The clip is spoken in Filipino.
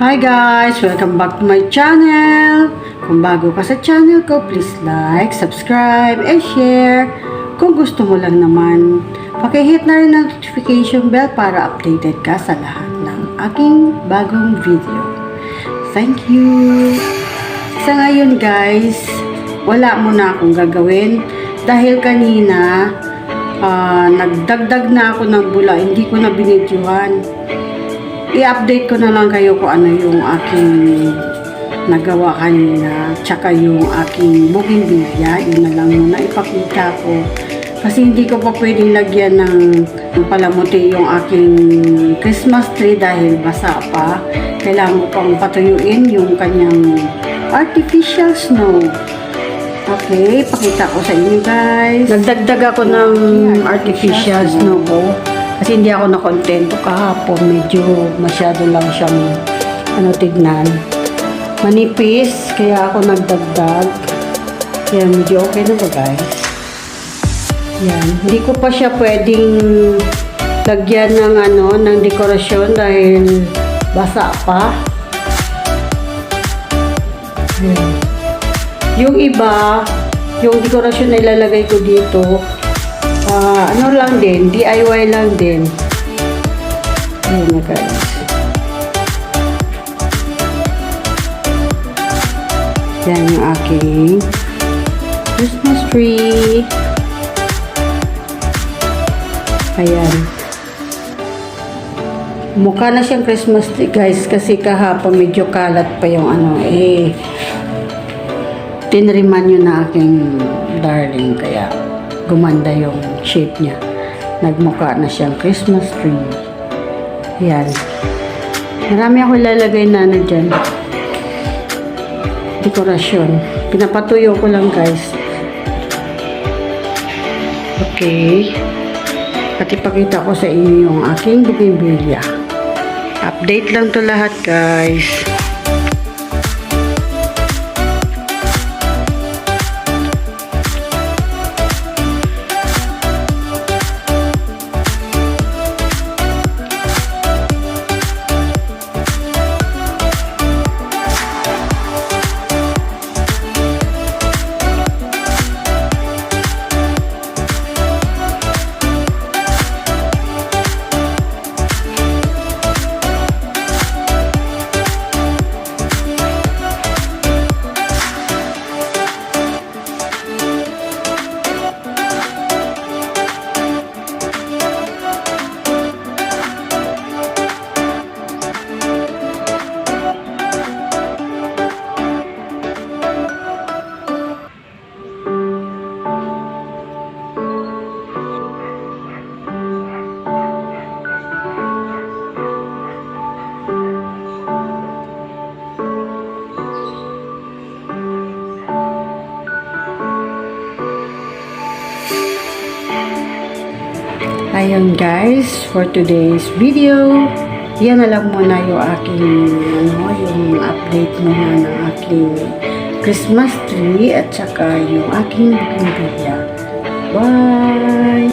Hi guys! Welcome back to my channel! Kung bago ka sa channel ko, please like, subscribe, and share. Kung gusto mo lang naman, pakihit na rin ang notification bell para updated ka sa lahat ng aking bagong video. Thank you! Sa ngayon guys, wala muna akong gagawin dahil kanina nagdagdag na ako ng bula, hindi ko na binidyohan. I-update ko na lang kayo kung ano yung aking nagawa kanina, tsaka yung aking booking bilya. Yun na lang muna ipakita ko. Kasi hindi ko pa pwedeng lagyan ng palamuti yung aking Christmas tree dahil basa pa. Kailangan ko pang patuyuin yung kanyang artificial snow. Okay, pakita ko sa inyo guys. Nagdagdag ako ng artificial snow ko. Kasi hindi ako nakontento kahapon. Medyo masyado lang siyang tignan. Manipis, kaya ako nagdagdag. Kaya medyo okay na ba guys? Yan. Hindi ko pa siya pwedeng lagyan ng ng dekorasyon dahil basa pa. Yan. Yung iba, yung dekorasyon na ilalagay ko dito, ano lang din, DIY lang din. Ayan na guys. Yan yung aking Christmas tree. Ayan. Mukha na siyang Christmas tree guys kasi kahapon medyo kalat pa yung tinriman yun na aking darling kaya gumanda yung shape niya. Nagmukha na siyang Christmas tree. Ayan. Marami ako ilalagay na dyan. Dekorasyon. Pinapatuyo ko lang guys. Okay. At ipakita ko sa inyo yung aking bougainvillea. Update lang to lahat guys. Ayun guys, for today's video, yan na lang muna yung aking yung update muna ng aking Christmas tree at saka yung aking bougainvillea. Bye!